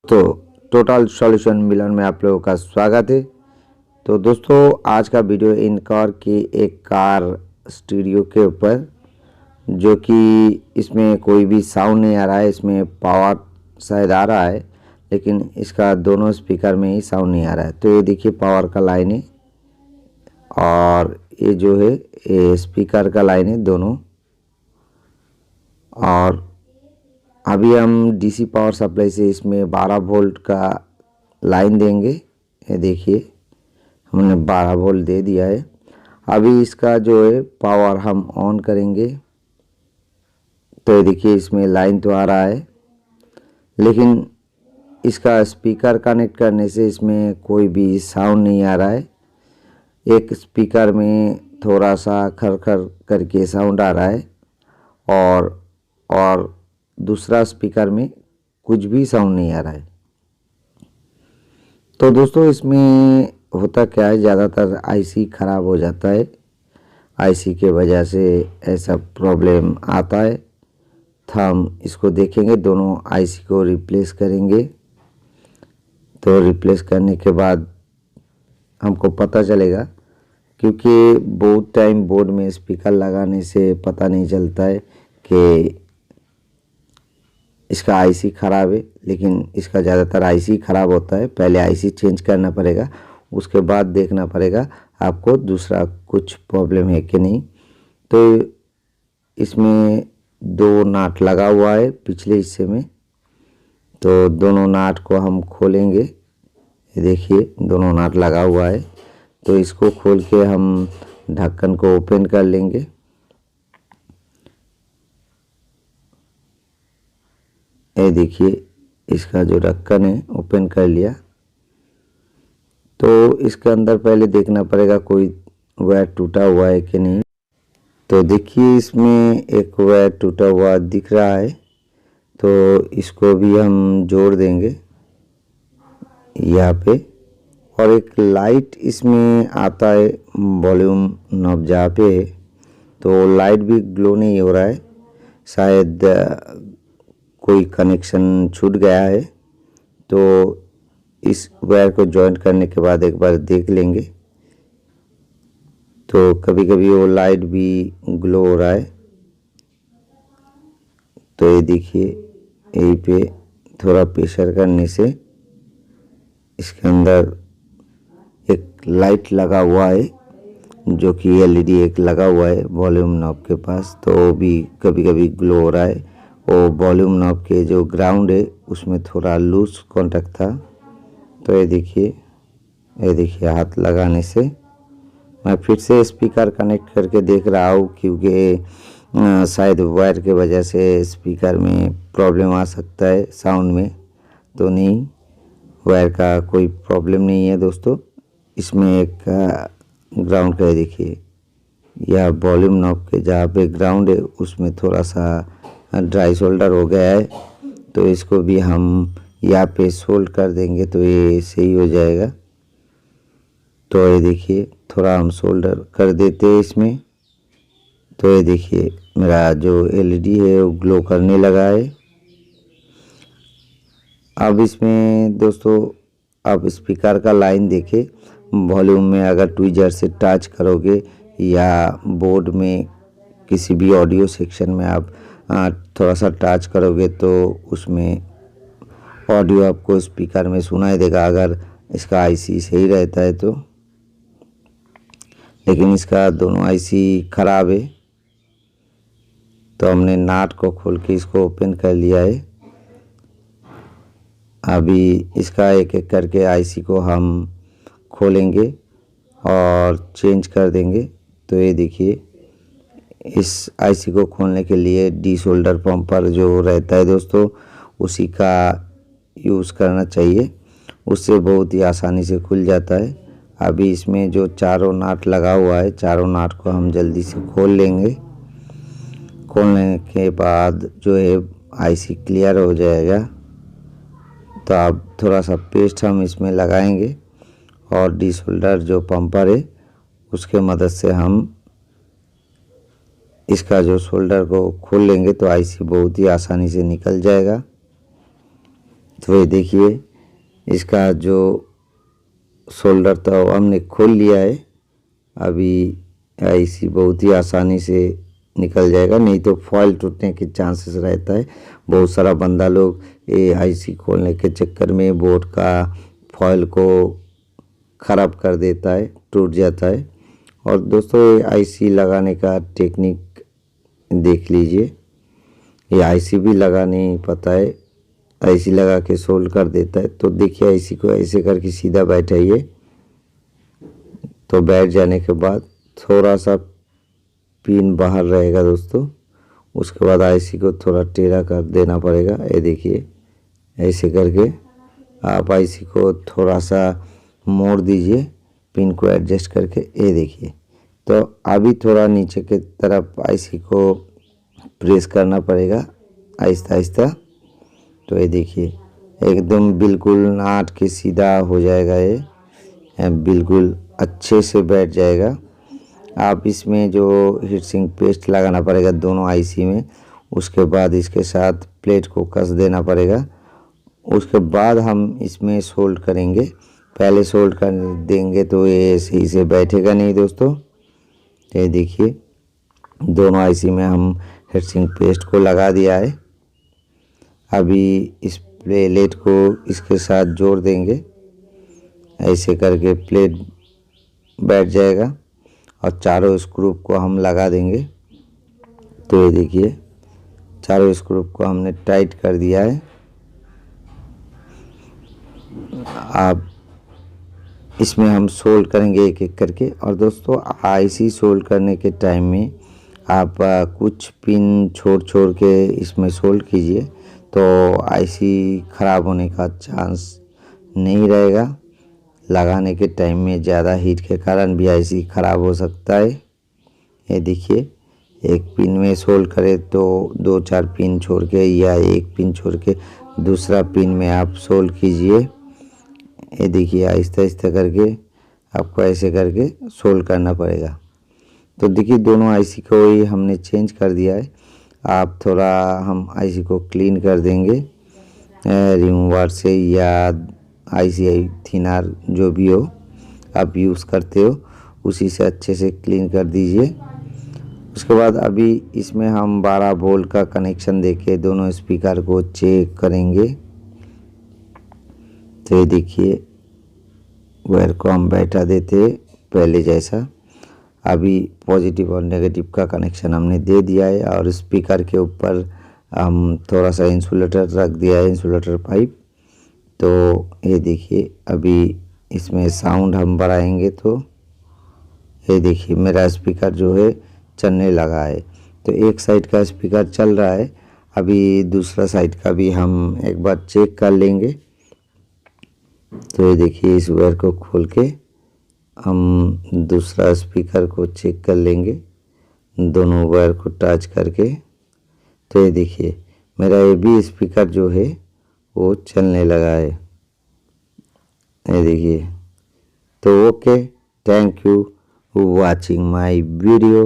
तो total solution मिलन में आप लोगों का स्वागत है। तो दोस्तों आज का वीडियो इन कार की एक कार स्टीरियो के ऊपर, जो कि इसमें कोई भी साउंड नहीं आ रहा है। इसमें पावर शायद आ रहा है, लेकिन इसका दोनों स्पीकर में ही साउंड नहीं आ रहा है। तो ये देखिए पावर का लाइन है और ये जो है ये स्पीकर का लाइन है दोनों। और अभी हम डीसी पावर सप्लाई से इसमें 12 वोल्ट का लाइन देंगे। ये देखिए हमने 12 वोल्ट दे दिया है। अभी इसका जो है पावर हम ऑन करेंगे तो ये देखिए इसमें लाइन तो आ रहा है, लेकिन इसका स्पीकर कनेक्ट करने से इसमें कोई भी साउंड नहीं आ रहा है। एक स्पीकर में थोड़ा सा खर करके साउंड आ रहा है और दूसरा स्पीकर में कुछ भी साउंड नहीं आ रहा है। तो दोस्तों इसमें होता क्या है, ज़्यादातर आईसी ख़राब हो जाता है। आईसी के वजह से ऐसा प्रॉब्लम आता है। तो हम इसको देखेंगे, दोनों आईसी को रिप्लेस करेंगे। तो रिप्लेस करने के बाद हमको पता चलेगा, क्योंकि बहुत टाइम बोर्ड में स्पीकर लगाने से पता नहीं चलता है कि इसका आईसी ख़राब है। लेकिन इसका ज़्यादातर आईसी ख़राब होता है। पहले आईसी चेंज करना पड़ेगा, उसके बाद देखना पड़ेगा आपको दूसरा कुछ प्रॉब्लम है कि नहीं। तो इसमें 2 नाट लगा हुआ है पिछले हिस्से में, तो दोनों नाट को हम खोलेंगे। ये देखिए दोनों नाट लगा हुआ है, तो इसको खोल के हम ढक्कन को ओपन कर लेंगे। ये देखिए इसका जो ढक्कन है ओपन कर लिया। तो इसके अंदर पहले देखना पड़ेगा कोई वायर टूटा हुआ है कि नहीं। तो देखिए इसमें एक वायर टूटा हुआ दिख रहा है, तो इसको भी हम जोड़ देंगे यहाँ पे। और एक लाइट इसमें आता है वॉल्यूम नॉब जहाँ पे है, तो लाइट भी ग्लो नहीं हो रहा है। शायद कोई कनेक्शन छूट गया है। तो इस वायर को जॉइंट करने के बाद एक बार देख लेंगे। तो कभी कभी वो लाइट भी ग्लो हो रहा है। तो ये देखिए यहीं पे थोड़ा प्रेशर करने से इसके अंदर एक लाइट लगा हुआ है, जो कि एलईडी एक लगा हुआ है वॉल्यूम नॉब के पास, तो वो भी कभी कभी ग्लो हो रहा है। वो वॉल्यूम नॉब के जो ग्राउंड है उसमें थोड़ा लूज कांटेक्ट था। तो ये देखिए हाथ लगाने से मैं फिर से स्पीकर कनेक्ट करके देख रहा हूँ, क्योंकि शायद वायर के वजह से स्पीकर में प्रॉब्लम आ सकता है साउंड में। तो नहीं, वायर का कोई प्रॉब्लम नहीं है दोस्तों। इसमें एक ग्राउंड का देखिए, यह वॉल्यूम नॉब के जहाँ पे ग्राउंड है उसमें थोड़ा सा ड्राई सोल्डर हो गया है। तो इसको भी हम यहाँ पे सोल्ड कर देंगे तो ये सही हो जाएगा। तो ये देखिए थोड़ा हम सोल्डर कर देते हैं इसमें। तो ये देखिए मेरा जो एलईडी है वो ग्लो करने लगा है। अब इसमें दोस्तों आप स्पीकर का लाइन देखे, वॉल्यूम में अगर ट्विजर से टच करोगे या बोर्ड में किसी भी ऑडियो सेक्शन में आप थोड़ा सा टच करोगे तो उसमें ऑडियो आपको स्पीकर में सुनाई देगा, अगर इसका आईसी सही रहता है तो। लेकिन इसका दोनों आईसी ख़राब है। तो हमने नाट को खोल के इसको ओपन कर लिया है। अभी इसका एक एक करके आईसी को हम खोलेंगे और चेंज कर देंगे। तो ये देखिए इस आईसी को खोलने के लिए डी सोल्डर पंपर जो रहता है दोस्तों, उसी का यूज़ करना चाहिए, उससे बहुत ही आसानी से खुल जाता है। अभी इसमें जो चारों नाट लगा हुआ है, चारों नाट को हम जल्दी से खोल लेंगे। खोलने के बाद जो है आईसी क्लियर हो जाएगा। तो अब थोड़ा सा पेस्ट हम इसमें लगाएंगे और डी सोल्डर जो पंपर है उसके मदद से हम इसका जो सोल्डर को खोल लेंगे तो आईसी बहुत ही आसानी से निकल जाएगा। तो ये देखिए इसका जो शोल्डर था वो हमने खोल लिया है। अभी आईसी बहुत ही आसानी से निकल जाएगा, नहीं तो फॉइल टूटने के चांसेस रहता है। बहुत सारा बंदा लोग ये आईसी खोलने के चक्कर में बोर्ड का फॉइल को ख़राब कर देता है, टूट जाता है। और दोस्तों ये आईसी लगाने का टेक्निक देख लीजिए। ये आईसी भी लगा नहीं पता है, आईसी लगा के सोल्ड कर देता है। तो देखिए आईसी को ऐसे करके सीधा बैठाइए, तो बैठ जाने के बाद थोड़ा सा पिन बाहर रहेगा दोस्तों। उसके बाद आईसी को थोड़ा टेढ़ा कर देना पड़ेगा। ये देखिए ऐसे करके आप आईसी को थोड़ा सा मोड़ दीजिए पिन को एडजस्ट करके। ये देखिए, तो अभी थोड़ा नीचे के तरफ आईसी को प्रेस करना पड़ेगा आहिस्ता आहिस्ता। तो ये देखिए एकदम बिल्कुल नाट के सीधा हो जाएगा, ये बिल्कुल अच्छे से बैठ जाएगा। आप इसमें जो हीट सिंक पेस्ट लगाना पड़ेगा दोनों आईसी में, उसके बाद इसके साथ प्लेट को कस देना पड़ेगा। उसके बाद हम इसमें सोल्ड करेंगे। पहले सोल्ड कर देंगे तो ये सही से बैठेगा नहीं दोस्तों। ये देखिए दोनों आईसी में हम हीट सिंक पेस्ट को लगा दिया है। अभी इस प्लेट को इसके साथ जोड़ देंगे, ऐसे करके प्लेट बैठ जाएगा और चारों स्क्रू को हम लगा देंगे। तो ये देखिए चारों स्क्रू को हमने टाइट कर दिया है। अब इसमें हम सोल्ड करेंगे एक एक करके। और दोस्तों आईसी सोल्ड करने के टाइम में आप कुछ पिन छोड़ के इसमें सोल्ड कीजिए, तो आईसी ख़राब होने का चांस नहीं रहेगा। लगाने के टाइम में ज़्यादा हीट के कारण भी आईसी ख़राब हो सकता है। ये देखिए एक पिन में सोल्ड करें तो 2-4 पिन छोड़ के या एक पिन छोड़ के दूसरा पिन में आप सोल्ड कीजिए। ये देखिए आहिस्ता आहिस्ता करके आपको ऐसे करके सोल्ड करना पड़ेगा। तो देखिए दोनों आईसी को ही हमने चेंज कर दिया है। आप थोड़ा हम आईसी को क्लीन कर देंगे रिमूवर से या आईसी थिनर जो भी हो आप यूज़ करते हो उसी से अच्छे से क्लीन कर दीजिए। उसके बाद अभी इसमें हम 12 वोल्ट का कनेक्शन देके दोनों स्पीकर को चेक करेंगे। तो ये देखिए वायर को हम बैठा देते पहले जैसा। अभी पॉजिटिव और नेगेटिव का कनेक्शन हमने दे दिया है और स्पीकर के ऊपर हम थोड़ा सा इंसुलेटर रख दिया है, इंसुलेटर पाइप। तो ये देखिए अभी इसमें साउंड हम बढ़ाएंगे तो ये देखिए मेरा स्पीकर जो है चलने लगा है। तो एक साइड का स्पीकर चल रहा है, अभी दूसरा साइड का भी हम एक बार चेक कर लेंगे। तो ये देखिए इस वायर को खोल के हम दूसरा स्पीकर को चेक कर लेंगे, दोनों वायर को टच करके। तो ये देखिए मेरा ये भी स्पीकर जो है वो चलने लगा है। ये देखिए। तो okay, thank you watching my video.